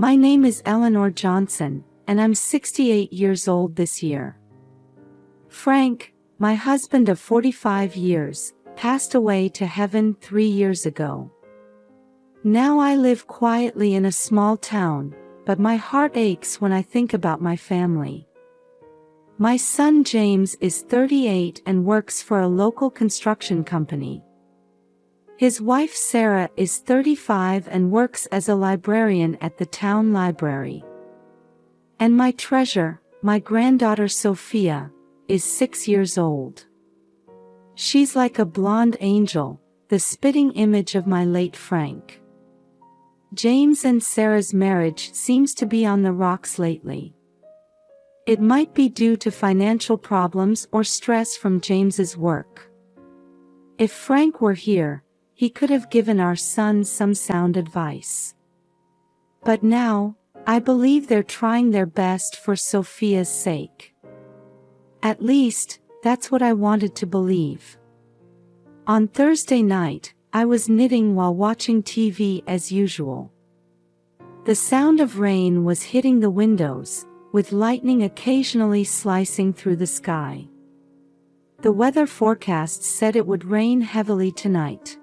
My name is Eleanor Johnson, and I'm 68 years old this year. Frank, my husband of 45 years, passed away to heaven 3 years ago. Now I live quietly in a small town, but my heart aches when I think about my family. My son James is 38 and works for a local construction company. His wife Sarah is 35 and works as a librarian at the town library. And my treasure, my granddaughter Sophia, is 6 years old. She's like a blonde angel, the spitting image of my late Frank. James and Sarah's marriage seems to be on the rocks lately. It might be due to financial problems or stress from James's work. If Frank were here, he could have given our son some sound advice. But now, I believe they're trying their best for Sophia's sake. At least, that's what I wanted to believe. On Thursday night, I was knitting while watching TV as usual. The sound of rain was hitting the windows, with lightning occasionally slicing through the sky. The weather forecast said it would rain heavily tonight.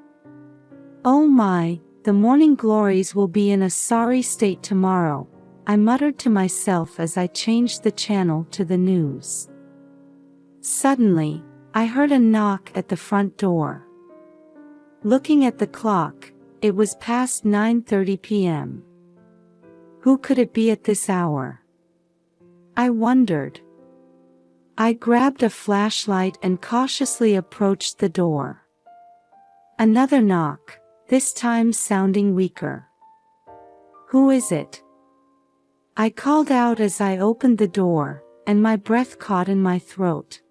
Oh my, the morning glories will be in a sorry state tomorrow, I muttered to myself as I changed the channel to the news. Suddenly, I heard a knock at the front door. Looking at the clock, it was past 9:30 p.m. Who could it be at this hour? I wondered. I grabbed a flashlight and cautiously approached the door. Another knock, this time sounding weaker. Who is it? I called out as I opened the door, and my breath caught in my throat.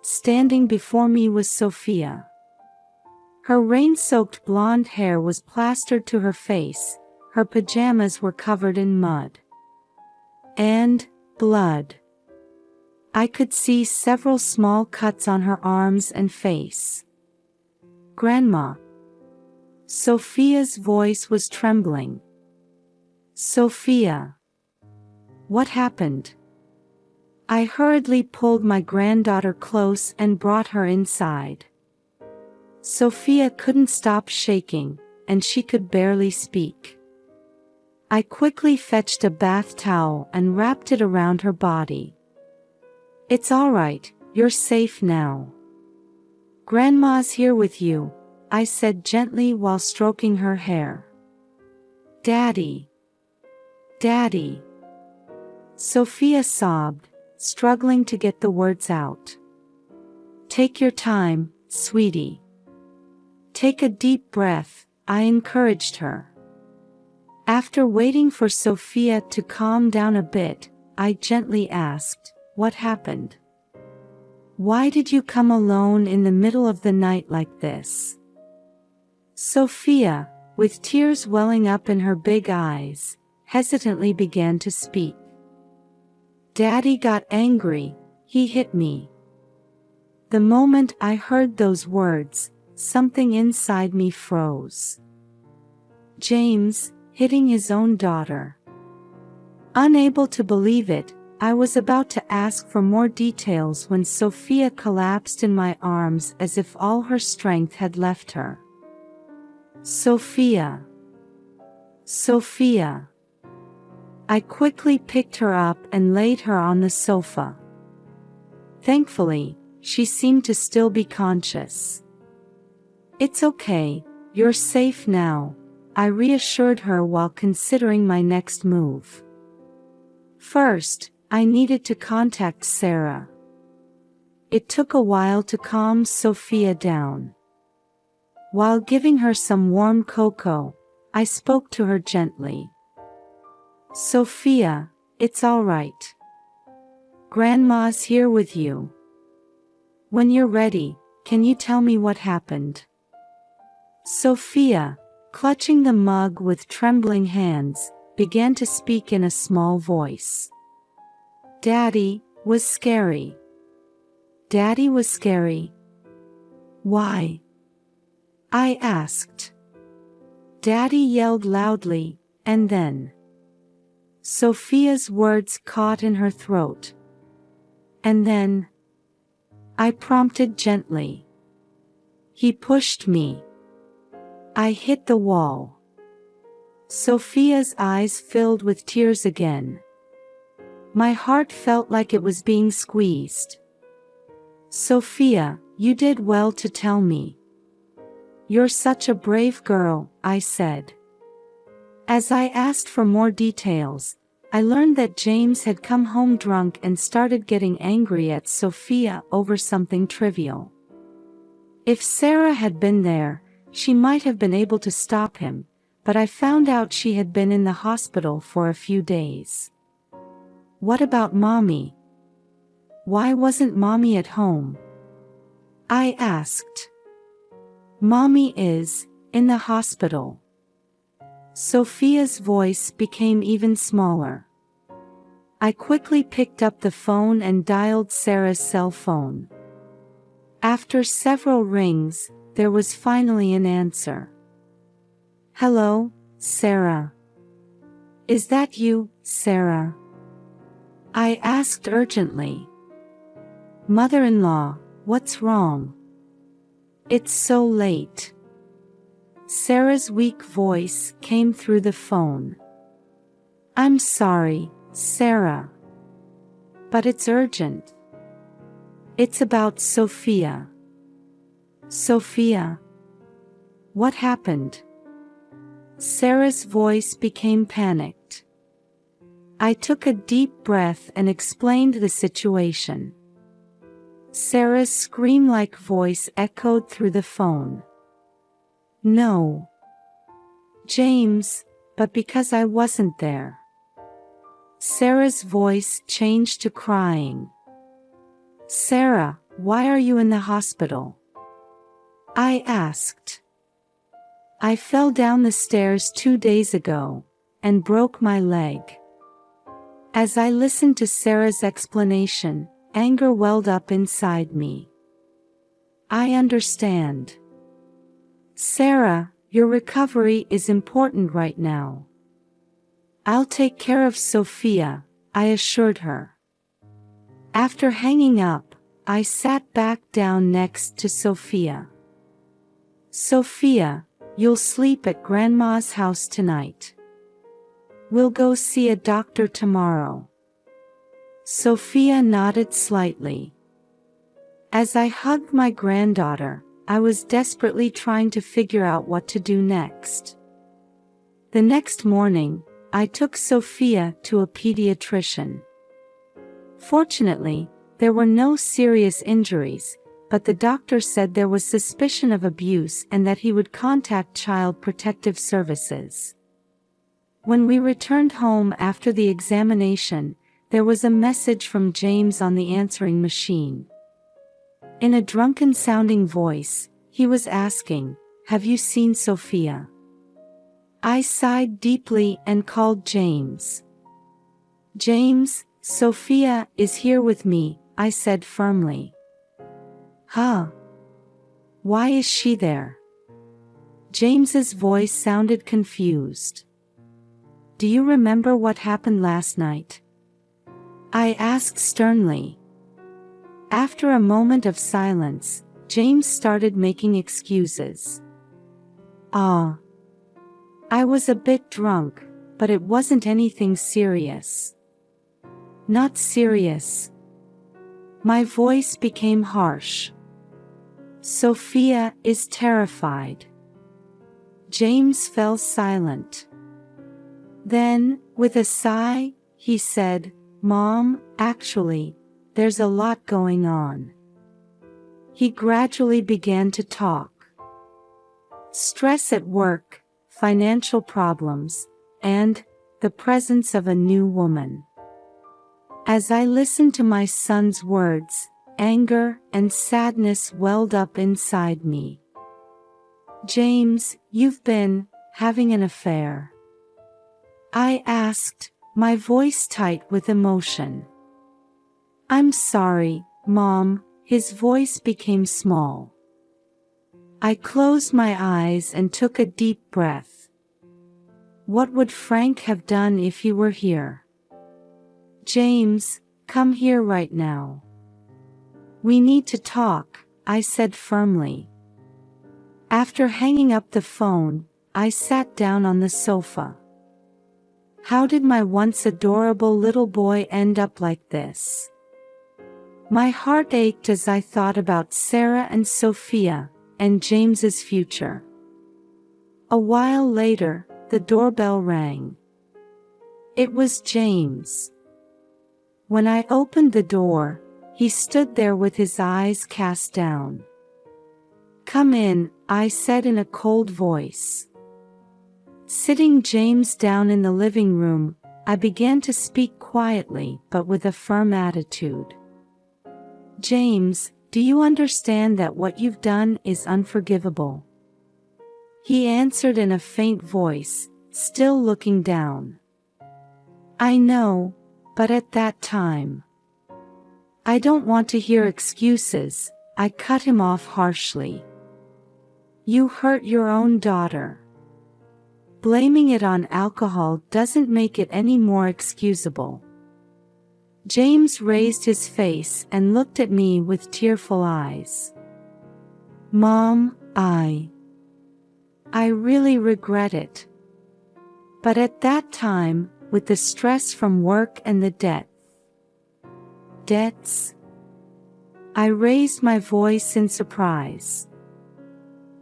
Standing before me was Sophia. Her rain-soaked blonde hair was plastered to her face, her pajamas were covered in mud. And blood. I could see several small cuts on her arms and face. Grandma. Sophia's voice was trembling. Sophia. What happened? I hurriedly pulled my granddaughter close and brought her inside. Sophia couldn't stop shaking, and she could barely speak. I quickly fetched a bath towel and wrapped it around her body. It's all right, you're safe now. Grandma's here with you, I said gently while stroking her hair. Daddy. Daddy. Sophia sobbed, struggling to get the words out. Take your time, sweetie. Take a deep breath, I encouraged her. After waiting for Sophia to calm down a bit, I gently asked, what happened? Why did you come alone in the middle of the night like this? Sophia, with tears welling up in her big eyes, hesitantly began to speak. Daddy got angry, he hit me. The moment I heard those words, something inside me froze. James, hitting his own daughter. Unable to believe it, I was about to ask for more details when Sophia collapsed in my arms as if all her strength had left her. Sophia. Sophia. I quickly picked her up and laid her on the sofa. Thankfully, she seemed to still be conscious. It's okay, you're safe now, I reassured her while considering my next move. First, I needed to contact Sarah. It took a while to calm Sophia down. While giving her some warm cocoa, I spoke to her gently. Sophia, it's all right. Grandma's here with you. When you're ready, can you tell me what happened? Sophia, clutching the mug with trembling hands, began to speak in a small voice. Daddy was scary. Daddy was scary. Why? I asked. Daddy yelled loudly, and then. Sophia's words caught in her throat. And then, I prompted gently. He pushed me. I hit the wall. Sophia's eyes filled with tears again. My heart felt like it was being squeezed. Sophia, you did well to tell me. You're such a brave girl, I said. As I asked for more details, I learned that James had come home drunk and started getting angry at Sophia over something trivial. If Sarah had been there, she might have been able to stop him, but I found out she had been in the hospital for a few days. What about Mommy? Why wasn't Mommy at home? I asked. Mommy is in the hospital. Sophia's voice became even smaller. I quickly picked up the phone and dialed Sarah's cell phone. After several rings, there was finally an answer. Hello, Sarah. Is that you, Sarah? I asked urgently. Mother-in-law, what's wrong? It's so late. Sarah's weak voice came through the phone. I'm sorry, Sarah. But it's urgent. It's about Sophia. Sophia? What happened? Sarah's voice became panicked. I took a deep breath and explained the situation. Sarah's scream-like voice echoed through the phone. No. James, but because I wasn't there. Sarah's voice changed to crying. Sarah, why are you in the hospital? I asked. I fell down the stairs 2 days ago, and broke my leg. As I listened to Sarah's explanation, anger welled up inside me. I understand. Sarah, your recovery is important right now. I'll take care of Sophia, I assured her. After hanging up, I sat back down next to Sophia. Sophia, you'll sleep at Grandma's house tonight. We'll go see a doctor tomorrow. Sophia nodded slightly. As I hugged my granddaughter, I was desperately trying to figure out what to do next. The next morning, I took Sophia to a pediatrician. Fortunately, there were no serious injuries, but the doctor said there was suspicion of abuse and that he would contact Child Protective Services. When we returned home after the examination, there was a message from James on the answering machine. In a drunken-sounding voice, he was asking, "Have you seen Sophia?" I sighed deeply and called James. James, Sophia is here with me, I said firmly. Huh? Why is she there? James's voice sounded confused. Do you remember what happened last night? I asked sternly. After a moment of silence, James started making excuses. I was a bit drunk, but it wasn't anything serious. Not serious. My voice became harsh. Sophia is terrified. James fell silent. Then, with a sigh, he said, "Mom, actually, there's a lot going on." He gradually began to talk. Stress at work, financial problems, and the presence of a new woman. As I listened to my son's words, anger and sadness welled up inside me. James, you've been having an affair? I asked, my voice tight with emotion. I'm sorry, Mom, his voice became small. I closed my eyes and took a deep breath. What would Frank have done if he were here? James, come here right now. We need to talk, I said firmly. After hanging up the phone, I sat down on the sofa. How did my once adorable little boy end up like this? My heart ached as I thought about Sarah and Sophia, and James's future. A while later, the doorbell rang. It was James. When I opened the door, he stood there with his eyes cast down. Come in, I said in a cold voice. Sitting James down in the living room, I began to speak quietly but with a firm attitude. James, do you understand that what you've done is unforgivable? He answered in a faint voice, still looking down. I know, but at that time. I don't want to hear excuses, I cut him off harshly. You hurt your own daughter. Blaming it on alcohol doesn't make it any more excusable. James raised his face and looked at me with tearful eyes. Mom, I really regret it. But at that time, with the stress from work and the debts, I raised my voice in surprise.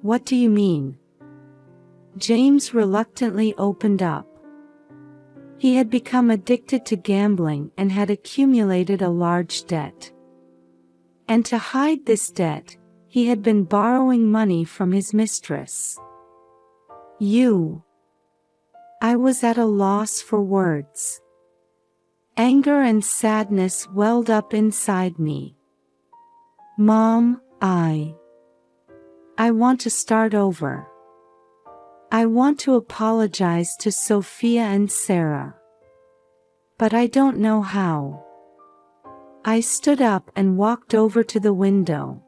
What do you mean? James reluctantly opened up. He had become addicted to gambling and had accumulated a large debt. And to hide this debt, he had been borrowing money from his mistress. I was at a loss for words. Anger and sadness welled up inside me. Mom, I want to start over. I want to apologize to Sophia and Sarah. But I don't know how. I stood up and walked over to the window.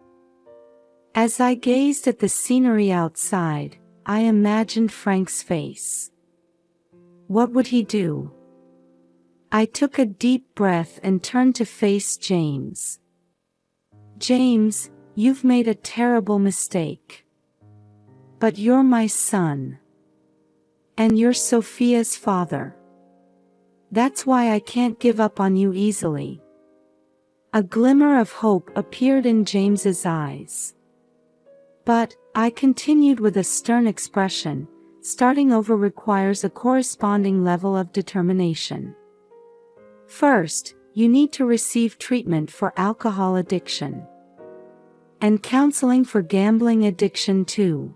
As I gazed at the scenery outside, I imagined Frank's face. What would he do? I took a deep breath and turned to face James. James, you've made a terrible mistake. But you're my son. And you're Sophia's father. That's why I can't give up on you easily. A glimmer of hope appeared in James's eyes. But, I continued with a stern expression, starting over requires a corresponding level of determination. First, you need to receive treatment for alcohol addiction. And counseling for gambling addiction too.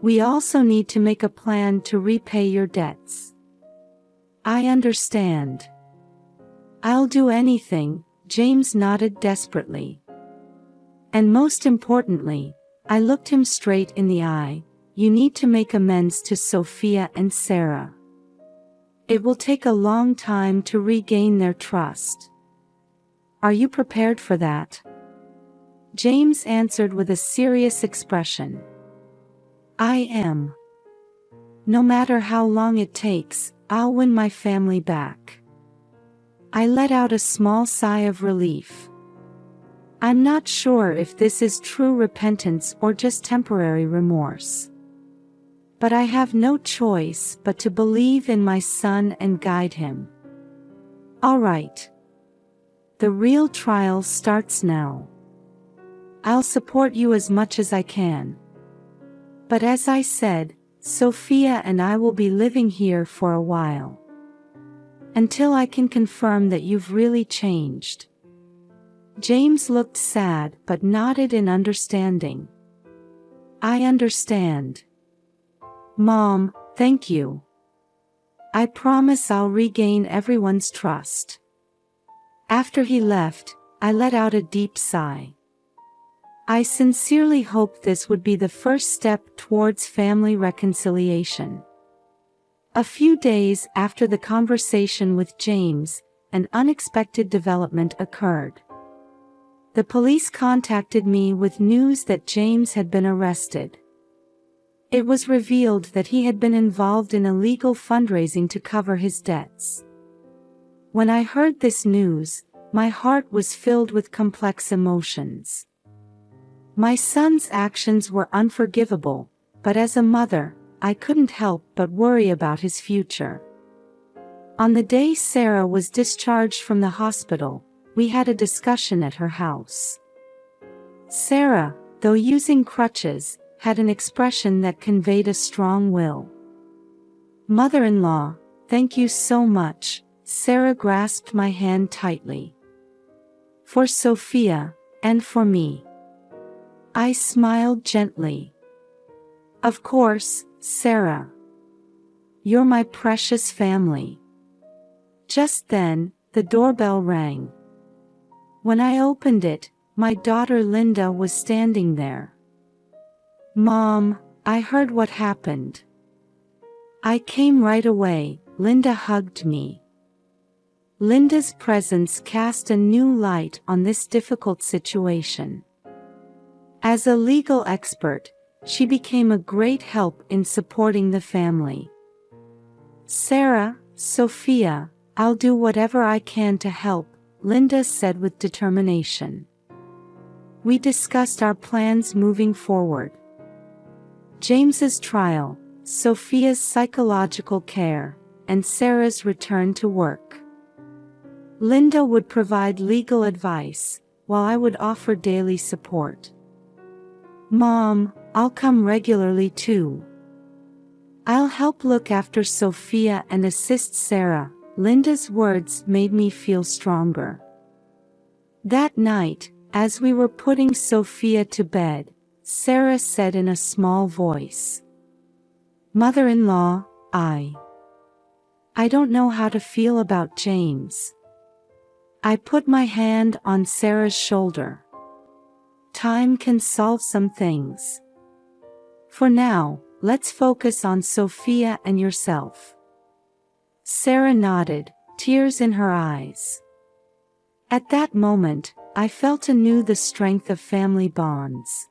We also need to make a plan to repay your debts. I understand. I'll do anything, James nodded desperately. And most importantly, I looked him straight in the eye, you need to make amends to Sophia and Sarah. It will take a long time to regain their trust. Are you prepared for that? James answered with a serious expression. I am. No matter how long it takes, I'll win my family back. I let out a small sigh of relief. I'm not sure if this is true repentance or just temporary remorse. But I have no choice but to believe in my son and guide him. All right. The real trial starts now. I'll support you as much as I can. But as I said, Sophia and I will be living here for a while. Until I can confirm that you've really changed. James looked sad but nodded in understanding. I understand. Mom, thank you. I promise I'll regain everyone's trust. After he left, I let out a deep sigh. I sincerely hoped this would be the first step towards family reconciliation. A few days after the conversation with James, an unexpected development occurred. The police contacted me with news that James had been arrested. It was revealed that he had been involved in illegal fundraising to cover his debts. When I heard this news, my heart was filled with complex emotions. My son's actions were unforgivable, but as a mother, I couldn't help but worry about his future. On the day Sarah was discharged from the hospital, we had a discussion at her house. Sarah, though using crutches, had an expression that conveyed a strong will. "Mother-in-law, thank you so much," Sarah grasped my hand tightly. "For Sophia, and for me." I smiled gently. "Of course, Sarah. You're my precious family." Just then, the doorbell rang. When I opened it, my daughter Linda was standing there. "Mom, I heard what happened." I came right away. Linda hugged me. Linda's presence cast a new light on this difficult situation. As a legal expert, she became a great help in supporting the family. "Sarah, Sophia, I'll do whatever I can to help," Linda said with determination. We discussed our plans moving forward. James's trial, Sophia's psychological care, and Sarah's return to work. Linda would provide legal advice, while I would offer daily support. "Mom, I'll come regularly too. I'll help look after Sophia and assist Sarah." Linda's words made me feel stronger. That night, as we were putting Sophia to bed, Sarah said in a small voice, "Mother-in-law, I don't know how to feel about James." I put my hand on Sarah's shoulder. "Time can solve some things. For now, let's focus on Sophia and yourself." Sarah nodded, tears in her eyes. At that moment, I felt anew the strength of family bonds.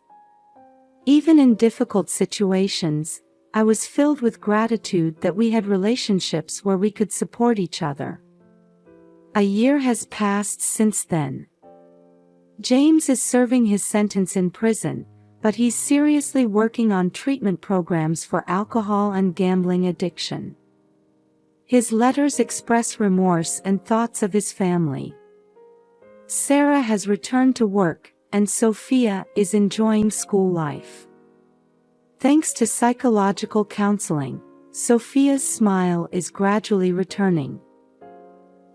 Even in difficult situations, I was filled with gratitude that we had relationships where we could support each other. A year has passed since then. James is serving his sentence in prison, but he's seriously working on treatment programs for alcohol and gambling addiction. His letters express remorse and thoughts of his family. Sarah has returned to work, and Sophia is enjoying school life. Thanks to psychological counseling, Sophia's smile is gradually returning.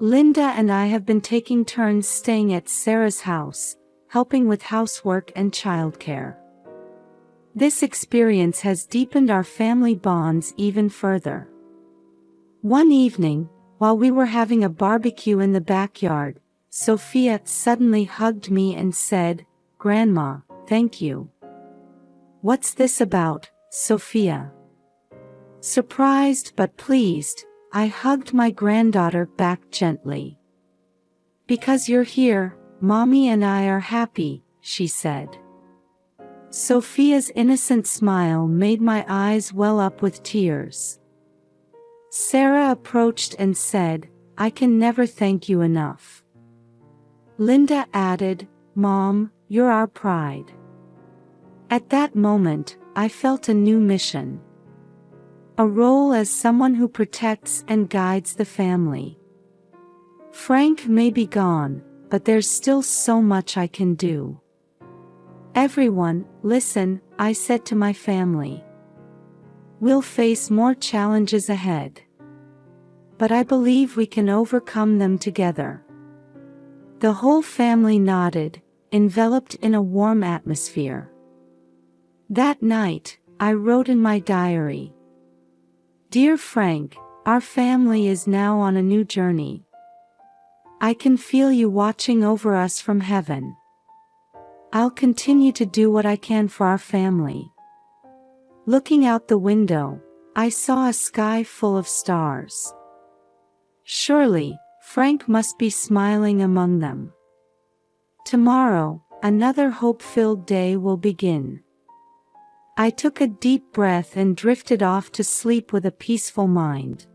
Linda and I have been taking turns staying at Sarah's house, helping with housework and childcare. This experience has deepened our family bonds even further. One evening, while we were having a barbecue in the backyard, Sophia suddenly hugged me and said, "Grandma, thank you." "What's this about, Sophia?" Surprised but pleased, I hugged my granddaughter back gently. "Because you're here, Mommy and I are happy," she said. Sophia's innocent smile made my eyes well up with tears. Sarah approached and said, "I can never thank you enough." Linda added, "Mom, you're our pride." At that moment, I felt a new mission. A role as someone who protects and guides the family. Frank may be gone, but there's still so much I can do. "Everyone, listen," I said to my family. "We'll face more challenges ahead. But I believe we can overcome them together." The whole family nodded, enveloped in a warm atmosphere. That night, I wrote in my diary, "Dear Frank, our family is now on a new journey. I can feel you watching over us from heaven. I'll continue to do what I can for our family." Looking out the window, I saw a sky full of stars. Surely, Frank must be smiling among them. Tomorrow, another hope-filled day will begin. I took a deep breath and drifted off to sleep with a peaceful mind.